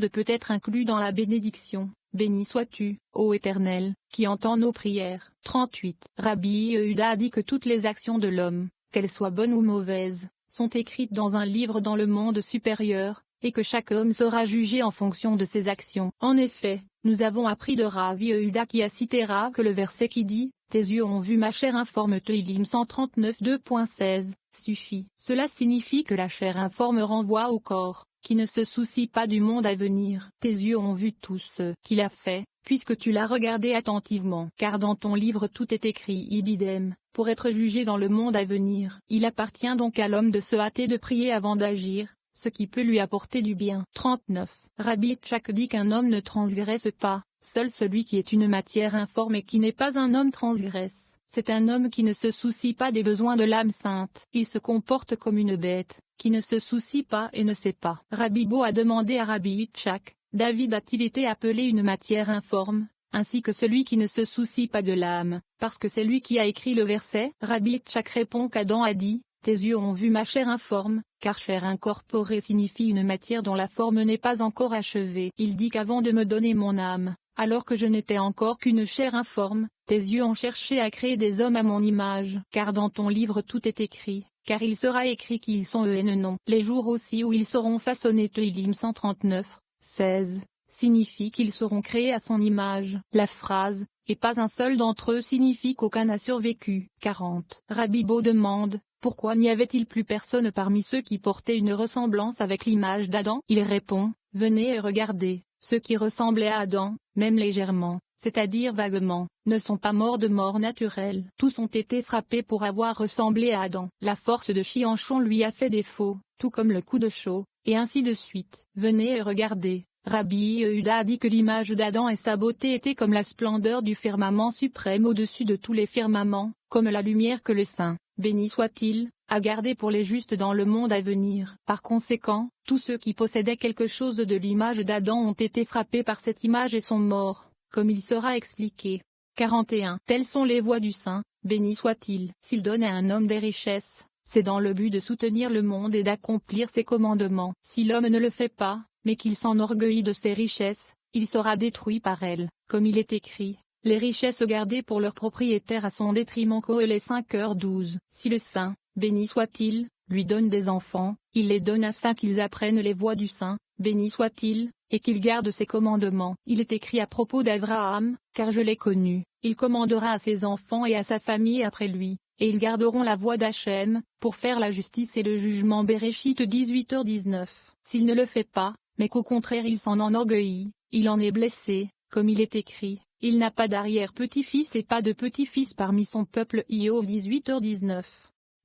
de peut être inclus dans la bénédiction. Béni sois-tu, ô Éternel, qui entends nos prières. 38. Rabbi Yehuda a dit que toutes les actions de l'homme, qu'elles soient bonnes ou mauvaises, sont écrites dans un livre dans le monde supérieur, et que chaque homme sera jugé en fonction de ses actions. En effet, nous avons appris de Rabbi Yehuda qui a cité Rav que le verset qui dit « Tes yeux ont vu ma chair informe » Tehillim 139 2.16, suffit. Cela signifie que la chair informe renvoie au corps, qui ne se soucie pas du monde à venir. Tes yeux ont vu tout ce qu'il a fait, puisque tu l'as regardé attentivement. Car dans ton livre tout est écrit ibidem, pour être jugé dans le monde à venir. Il appartient donc à l'homme de se hâter de prier avant d'agir, ce qui peut lui apporter du bien. 39. Rabbi Yitzhak dit qu'un homme ne transgresse pas, seul celui qui est une matière informe et qui n'est pas un homme transgresse. C'est un homme qui ne se soucie pas des besoins de l'âme sainte. Il se comporte comme une bête, qui ne se soucie pas et ne sait pas. Rabbi Bo a demandé à Rabbi Yitzhak, David a-t-il été appelé une matière informe, ainsi que celui qui ne se soucie pas de l'âme, parce que c'est lui qui a écrit le verset. Rabbi Yitzhak répond qu'Adam a dit, tes yeux ont vu ma chair informe, car chair incorporée signifie une matière dont la forme n'est pas encore achevée. Il dit qu'avant de me donner mon âme, alors que je n'étais encore qu'une chair informe, tes yeux ont cherché à créer des hommes à mon image. Car dans ton livre tout est écrit, car il sera écrit qui ils sont eux et non. Les jours aussi où ils seront façonnés Tehillim 139, 16, signifie qu'ils seront créés à son image. La phrase, et pas un seul d'entre eux signifie qu'aucun n'a survécu. 40. Rabbi Bo demande, pourquoi n'y avait-il plus personne parmi ceux qui portaient une ressemblance avec l'image d'Adam? Il répond, venez et regardez, ceux qui ressemblaient à Adam, même légèrement, c'est-à-dire vaguement, ne sont pas morts de mort naturelle. Tous ont été frappés pour avoir ressemblé à Adam. La force de Chianchon lui a fait défaut, tout comme le coup de chaud, et ainsi de suite. Venez et regardez. Rabbi Yehuda a dit que l'image d'Adam et sa beauté étaient comme la splendeur du firmament suprême au-dessus de tous les firmaments, comme la lumière que le Saint, béni soit-il, a gardée pour les justes dans le monde à venir. Par conséquent, tous ceux qui possédaient quelque chose de l'image d'Adam ont été frappés par cette image et sont morts, comme il sera expliqué. 41. Telles sont les voies du Saint, béni soit-il. S'il donne à un homme des richesses, c'est dans le but de soutenir le monde et d'accomplir ses commandements. Si l'homme ne le fait pas, mais qu'il s'enorgueillit de ses richesses, il sera détruit par elles, comme il est écrit, les richesses gardées pour leurs propriétaires à son détriment. Kohélet 5h12. Si le Saint, béni soit-il, lui donne des enfants, il les donne afin qu'ils apprennent les voies du Saint, béni soit-il, et qu'ils gardent ses commandements. Il est écrit à propos d'Abraham, car je l'ai connu, il commandera à ses enfants et à sa famille après lui, et ils garderont la voie d'Hachem, pour faire la justice et le jugement. Béréchit 18h19. S'il ne le fait pas, mais qu'au contraire il s'en enorgueillit, il en est blessé, comme il est écrit, il n'a pas d'arrière-petit-fils et pas de petit-fils parmi son peuple. Iob 18h19.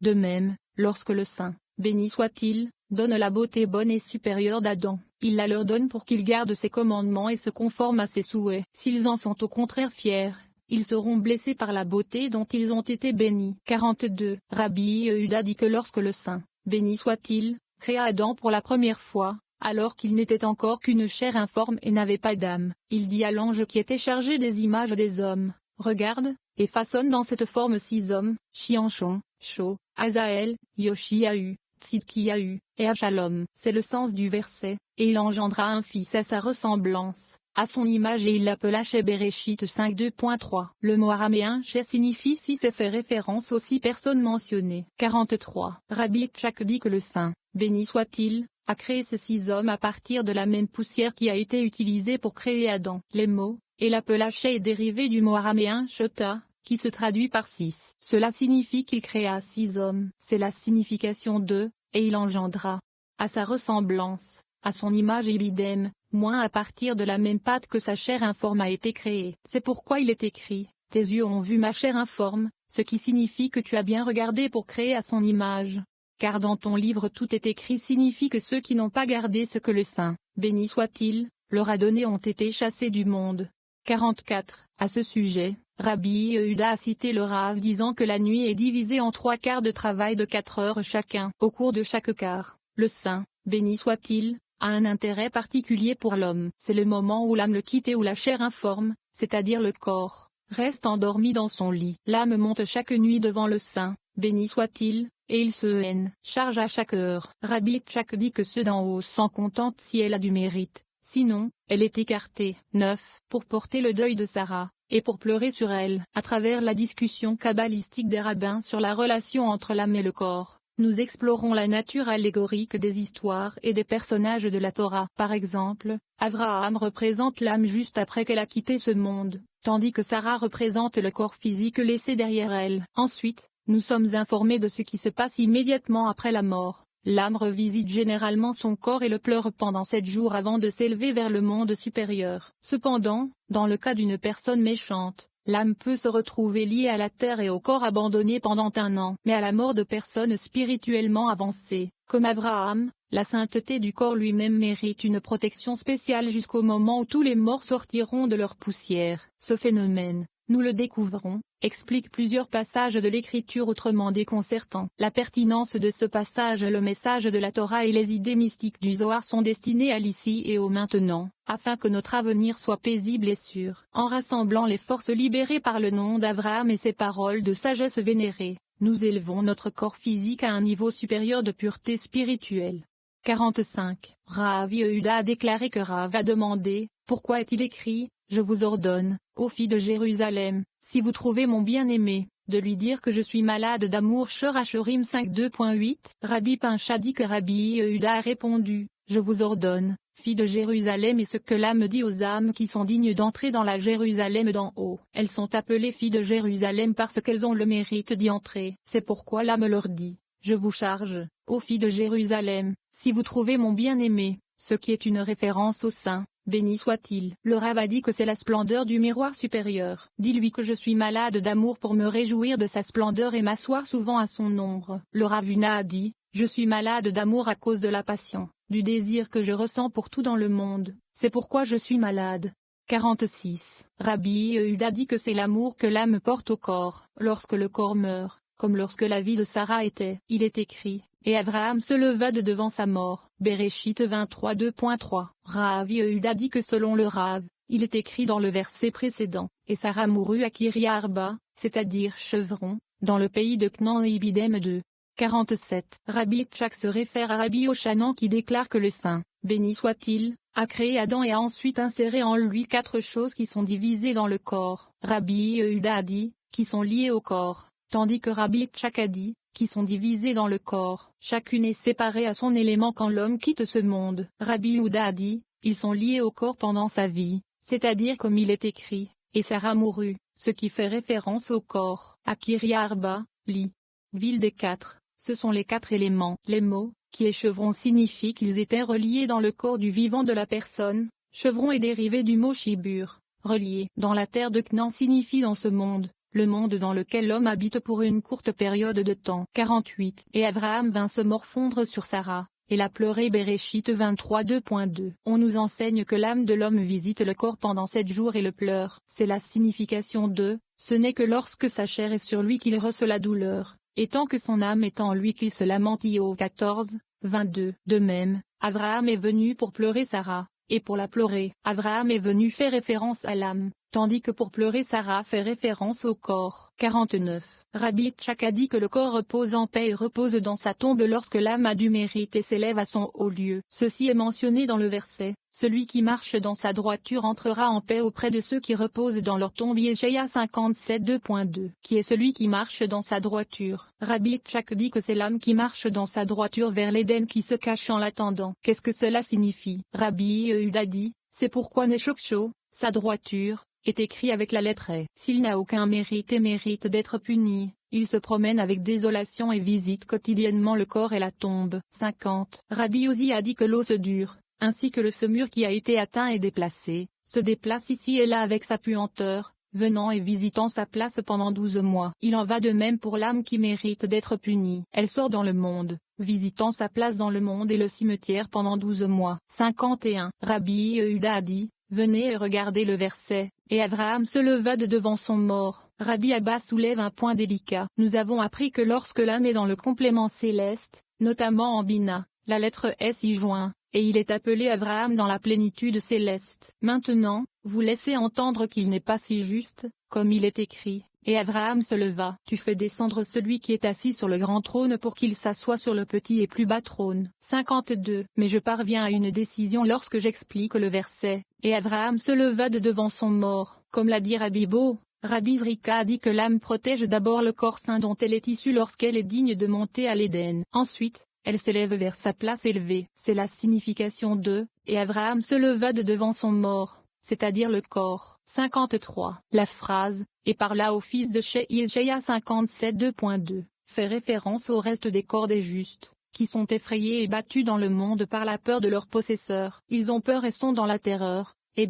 De même, lorsque le Saint, béni soit-il, donne la beauté bonne et supérieure d'Adam, il la leur donne pour qu'ils gardent ses commandements et se conforment à ses souhaits. S'ils en sont au contraire fiers, ils seront blessés par la beauté dont ils ont été bénis. 42. Rabbi Yehuda dit que lorsque le Saint, béni soit-il, créa Adam pour la première fois, alors qu'il n'était encore qu'une chair informe et n'avait pas d'âme, il dit à l'ange qui était chargé des images des hommes, regarde, et façonne dans cette forme 6 hommes, Chianchon, Sho, Azaël, Yoshiahu, Tzidkiahu, et Achalom. C'est le sens du verset, et il engendra un fils à sa ressemblance, à son image, et il l'appela Shé. Béréchit 5 2.3. Le mot araméen Shé signifie 6 et fait référence aux 6 personnes mentionnées. 43. Rabbi Yitzhak dit que le Saint, béni soit-il, a créé ces 6 hommes à partir de la même poussière qui a été utilisée pour créer Adam. Les mots, et l'appela Shé est dérivé du mot araméen Shota, qui se traduit par 6. Cela signifie qu'il créa 6 hommes. C'est la signification de, et il engendra, à sa ressemblance, à son image ibidem, moins à partir de la même pâte que sa chair informe a été créée. C'est pourquoi il est écrit, tes yeux ont vu ma chair informe, ce qui signifie que tu as bien regardé pour créer à son image. Car dans ton livre tout est écrit signifie que ceux qui n'ont pas gardé ce que le Saint, béni soit-il, leur a donné ont été chassés du monde. 44. À ce sujet, Rabbi Yehuda a cité le Rav disant que la nuit est divisée en 3 quarts de travail de 4 heures chacun. Au cours de chaque quart, le Saint, béni soit-il, a un intérêt particulier pour l'homme. C'est le moment où l'âme le quitte et où la chair informe, c'est-à-dire le corps, reste endormi dans son lit. L'âme monte chaque nuit devant le Saint, béni soit-il, et il se charge à chaque heure. Rabbi Yitzhak dit que ceux d'en haut s'en contentent si elle a du mérite, sinon, elle est écartée. 9. Pour porter le deuil de Sarah, et pour pleurer sur elle. À travers la discussion kabbalistique des rabbins sur la relation entre l'âme et le corps, nous explorons la nature allégorique des histoires et des personnages de la Torah. Par exemple, Abraham représente l'âme juste après qu'elle a quitté ce monde, tandis que Sarah représente le corps physique laissé derrière elle. Ensuite, nous sommes informés de ce qui se passe immédiatement après la mort. L'âme revisite généralement son corps et le pleure pendant 7 jours avant de s'élever vers le monde supérieur. Cependant, dans le cas d'une personne méchante, l'âme peut se retrouver liée à la terre et au corps abandonné pendant 1 an. Mais à la mort de personnes spirituellement avancées, comme Abraham, la sainteté du corps lui-même mérite une protection spéciale jusqu'au moment où tous les morts sortiront de leur poussière. Ce phénomène, nous le découvrons, explique plusieurs passages de l'Écriture autrement déconcertants. La pertinence de ce passage, le message de la Torah et les idées mystiques du Zohar sont destinés à l'ici et au maintenant, afin que notre avenir soit paisible et sûr. En rassemblant les forces libérées par le nom d'Abraham et ses paroles de sagesse vénérée, nous élevons notre corps physique à un niveau supérieur de pureté spirituelle. 45. Rav Yehuda a déclaré que Rav a demandé, pourquoi est-il écrit, je vous ordonne, ô filles de Jérusalem, si vous trouvez mon bien-aimé, de lui dire que je suis malade d'amour. Shor Hashorim 5:2.8. Rabbi Pincha dit que Rabbi Yehuda a répondu, je vous ordonne, filles de Jérusalem, et ce que l'âme dit aux âmes qui sont dignes d'entrer dans la Jérusalem d'en haut. Elles sont appelées filles de Jérusalem parce qu'elles ont le mérite d'y entrer. C'est pourquoi l'âme leur dit, je vous charge, ô filles de Jérusalem, si vous trouvez mon bien-aimé, ce qui est une référence au Saint. Béni soit-il. Le Rav a dit que c'est la splendeur du miroir supérieur. Dis-lui que je suis malade d'amour pour me réjouir de sa splendeur et m'asseoir souvent à son ombre. Le Rav Huna a dit, je suis malade d'amour à cause de la passion, du désir que je ressens pour tout dans le monde, c'est pourquoi je suis malade. 46. Rabbi Yehuda dit que c'est l'amour que l'âme porte au corps, lorsque le corps meurt, comme lorsque la vie de Sarah était. Il est écrit, et Abraham se leva de devant sa mort. Bereshit 23:2.3. Rav Yehuda dit que selon le Rav, il est écrit dans le verset précédent, et Sarah mourut à Kiryat Arba, c'est-à-dire Chevron, dans le pays de Canaan et Ibidem 2. 47. Rabbi Tchak se réfère à Rabbi Ochanan qui déclare que le Saint, béni soit-il, a créé Adam et a ensuite inséré en lui 4 choses qui sont divisées dans le corps. Rabbi Yehuda a dit, qui sont liées au corps, tandis que Rabbi Tchak a dit, qui sont divisées dans le corps. Chacune est séparée à son élément quand l'homme quitte ce monde. Rabbi Yehuda a dit, ils sont liés au corps pendant sa vie, c'est-à-dire comme il est écrit, et Sarah mourut, ce qui fait référence au corps. À Kiryat Arba, ville des 4, ce sont les 4 éléments. Les mots, qui est chevron signifient qu'ils étaient reliés dans le corps du vivant de la personne. Chevron est dérivé du mot chibur, relié. Dans la terre de Canaan signifie dans ce monde, le monde dans lequel l'homme habite pour une courte période de temps. 48. Et Abraham vint se morfondre sur Sarah, et la pleurer. Bereshit 23:2.2. On nous enseigne que l'âme de l'homme visite le corps pendant 7 jours et le pleure. C'est la signification de, ce n'est que lorsque sa chair est sur lui qu'il ressent la douleur, et tant que son âme est en lui qu'il se lamente. Io 14:22. De même, Abraham est venu pour pleurer Sarah, et pour la pleurer. Abraham est venu faire référence à l'âme, tandis que pour pleurer Sarah fait référence au corps. 49. Rabbi Tchak a dit que le corps repose en paix et repose dans sa tombe lorsque l'âme a du mérite et s'élève à son haut lieu. Ceci est mentionné dans le verset, celui qui marche dans sa droiture entrera en paix auprès de ceux qui reposent dans leur tombe. Yeshaya 57:2.2. Qui est celui qui marche dans sa droiture? Rabbi Tchak dit que c'est l'âme qui marche dans sa droiture vers l'Éden qui se cache en l'attendant. Qu'est-ce que cela signifie? Rabbi Yehuda dit, c'est pourquoi Neshoksho, sa droiture, est écrit avec la lettre E. S'il n'a aucun mérite et mérite d'être puni, il se promène avec désolation et visite quotidiennement le corps et la tombe. 50. Rabbi Yosi a dit que l'os dur, ainsi que le fémur qui a été atteint et déplacé, se déplace ici et là avec sa puanteur, venant et visitant sa place pendant 12 mois. Il en va de même pour l'âme qui mérite d'être punie. Elle sort dans le monde, visitant sa place dans le monde et le cimetière pendant 12 mois. 51. Rabbi Yehuda a dit, venez et regardez le verset, et Abraham se leva de devant son mort. Rabbi Abba soulève un point délicat. Nous avons appris que lorsque l'âme est dans le complément céleste, notamment en Bina, la lettre S y joint, et il est appelé Abraham dans la plénitude céleste. Maintenant, vous laissez entendre qu'il n'est pas si juste, comme il est écrit, Et Abraham se leva. Tu fais descendre celui qui est assis sur le grand trône pour qu'il s'assoie sur le petit et plus bas trône. 52. Mais je parviens à une décision lorsque j'explique le verset. Et Abraham se leva de devant son mort. Comme l'a dit Rabbi Bo, Rabbi Zrika a dit que l'âme protège d'abord le corps saint dont elle est issue lorsqu'elle est digne de monter à l'Éden. Ensuite, elle s'élève vers sa place élevée. C'est la signification de « Et Abraham se leva de devant son mort », c'est-à-dire le corps. 53. La phrase « Et parla au fils de Jésaïa 57 2.2 » fait référence au reste des corps des justes, qui sont effrayés et battus dans le monde par la peur de leurs possesseurs. Ils ont peur et sont dans la terreur, et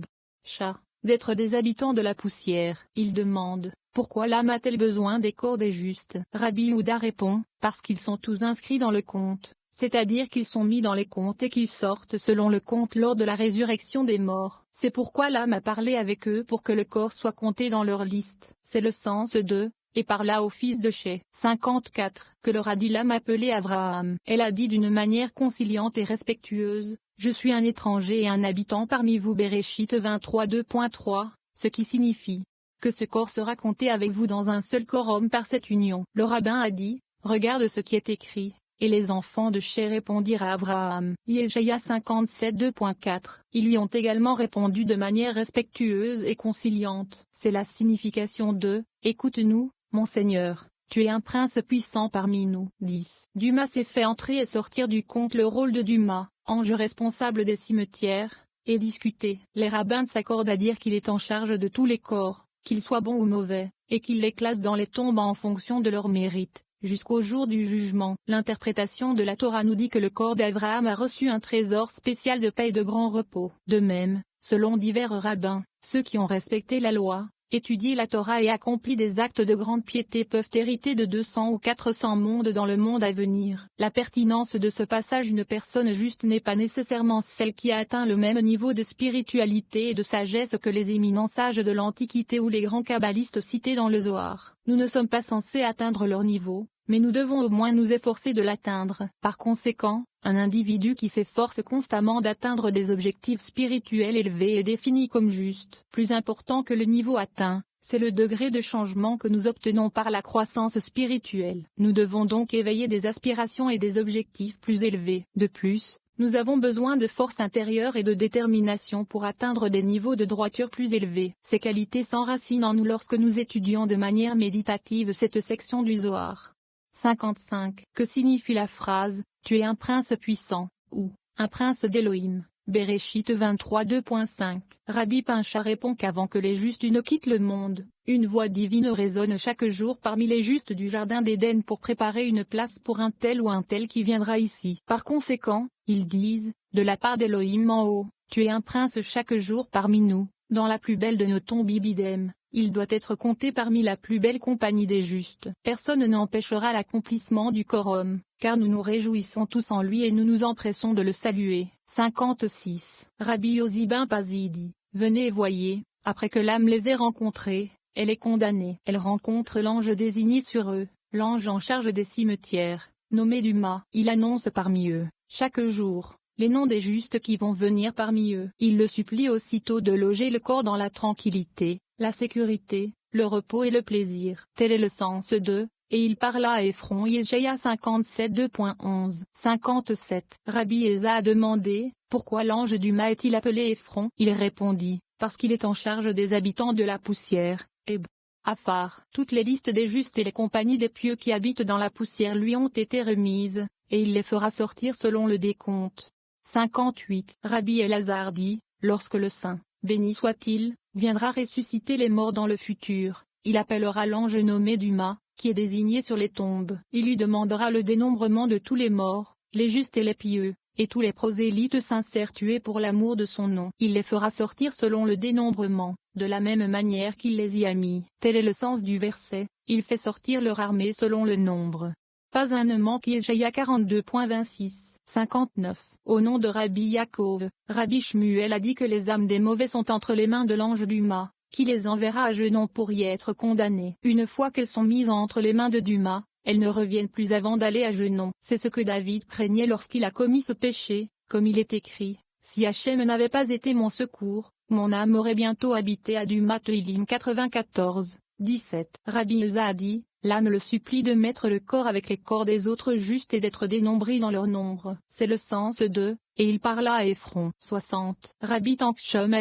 d'être des habitants de la poussière. Ils demandent « Pourquoi l'âme a-t-elle besoin des corps des justes ?» Rabbi Yehuda répond « Parce qu'ils sont tous inscrits dans le compte, c'est-à-dire qu'ils sont mis dans les comptes et qu'ils sortent selon le compte lors de la résurrection des morts. C'est pourquoi l'âme a parlé avec eux pour que le corps soit compté dans leur liste. C'est le sens de « Et parla au fils de Shé » 54 que leur a dit l'âme appelée Abraham. Elle a dit d'une manière conciliante et respectueuse « Je suis un étranger et un habitant parmi vous » Béréchit 23 2.3, ce qui signifie que ce corps sera compté avec vous dans un seul quorum par cette union. Le rabbin a dit « Regarde ce qui est écrit ». Et les enfants de Shé répondirent à Abraham. Jésaïa 57 2.4. Ils lui ont également répondu de manière respectueuse et conciliante. C'est la signification de « Écoute-nous, mon Seigneur, tu es un prince puissant parmi nous. » 10. Dumas s'est fait entrer et sortir du compte le rôle de Dumas, ange responsable des cimetières, et discuter. Les rabbins s'accordent à dire qu'il est en charge de tous les corps, qu'ils soient bons ou mauvais, et qu'il les classe dans les tombes en fonction de leur mérite. Jusqu'au jour du jugement. L'interprétation de la Torah nous dit que le corps d'Abraham a reçu un trésor spécial de paix et de grand repos. De même, selon divers rabbins, ceux qui ont respecté la loi, étudié la Torah et accompli des actes de grande piété peuvent hériter de 200 ou 400 mondes dans le monde à venir. La pertinence de ce passage: une personne juste n'est pas nécessairement celle qui a atteint le même niveau de spiritualité et de sagesse que les éminents sages de l'Antiquité ou les grands kabbalistes cités dans le Zohar. Nous ne sommes pas censés atteindre leur niveau, mais nous devons au moins nous efforcer de l'atteindre. Par conséquent, un individu qui s'efforce constamment d'atteindre des objectifs spirituels élevés est défini comme juste. Plus important que le niveau atteint, c'est le degré de changement que nous obtenons par la croissance spirituelle. Nous devons donc éveiller des aspirations et des objectifs plus élevés. De plus, nous avons besoin de force intérieure et de détermination pour atteindre des niveaux de droiture plus élevés. Ces qualités s'enracinent en nous lorsque nous étudions de manière méditative cette section du Zohar. 55. Que signifie la phrase « Tu es un prince puissant » ou « un prince d'Élohim » Béréchit 23 2.5. Rabbi Pincha répond qu'avant que les justes ne quittent le monde, une voix divine résonne chaque jour parmi les justes du jardin d'Éden pour préparer une place pour un tel ou un tel qui viendra ici. Par conséquent, ils disent, de la part d'Élohim en haut, « Tu es un prince chaque jour parmi nous, dans la plus belle de nos tombes ibidem. » Il doit être compté parmi la plus belle compagnie des justes. Personne n'empêchera l'accomplissement du quorum, car nous nous réjouissons tous en lui et nous nous empressons de le saluer. 56. Rabbi Yossi ben Pazi dit, venez et voyez, après que l'âme les ait rencontrés, elle est condamnée. Elle rencontre l'ange désigné sur eux, l'ange en charge des cimetières, nommé Dumas. Il annonce parmi eux, chaque jour, les noms des justes qui vont venir parmi eux. Il le supplie aussitôt de loger le corps dans la tranquillité, la sécurité, le repos et le plaisir. Tel est le sens de « Et il parla à Ephron » Jésaïa 57 2.11. 57. Rabbi Elza a demandé « Pourquoi l'ange Dumas est-il appelé Ephron ?» Il répondit « Parce qu'il est en charge des habitants de la poussière, et Afar. » Toutes les listes des justes et les compagnies des pieux qui habitent dans la poussière lui ont été remises, et il les fera sortir selon le décompte. 58. Rabbi Elazar dit « Lorsque le saint, béni soit-il, viendra ressusciter les morts dans le futur, il appellera l'ange nommé Dumas, qui est désigné sur les tombes. Il lui demandera le dénombrement de tous les morts, les justes et les pieux, et tous les prosélytes sincères tués pour l'amour de son nom. Il les fera sortir selon le dénombrement, de la même manière qu'il les y a mis. Tel est le sens du verset, il fait sortir leur armée selon le nombre. Pas un ne manque. Jésaïa 42.26. 59. Au nom de Rabbi Yaakov, Rabbi Shmuel a dit que les âmes des mauvais sont entre les mains de l'ange Dumas, qui les enverra à genoux pour y être condamnées. Une fois qu'elles sont mises entre les mains de Dumas, elles ne reviennent plus avant d'aller à genoux. C'est ce que David craignait lorsqu'il a commis ce péché, comme il est écrit, « Si Hachem n'avait pas été mon secours, mon âme aurait bientôt habité à Dumas » Tehillim 94. 17. Rabbi Elza a dit, l'âme le supplie de mettre le corps avec les corps des autres justes et d'être dénombré dans leur nombre. C'est le sens de, et il parla à Ephron. 60. Rabbi Tanchum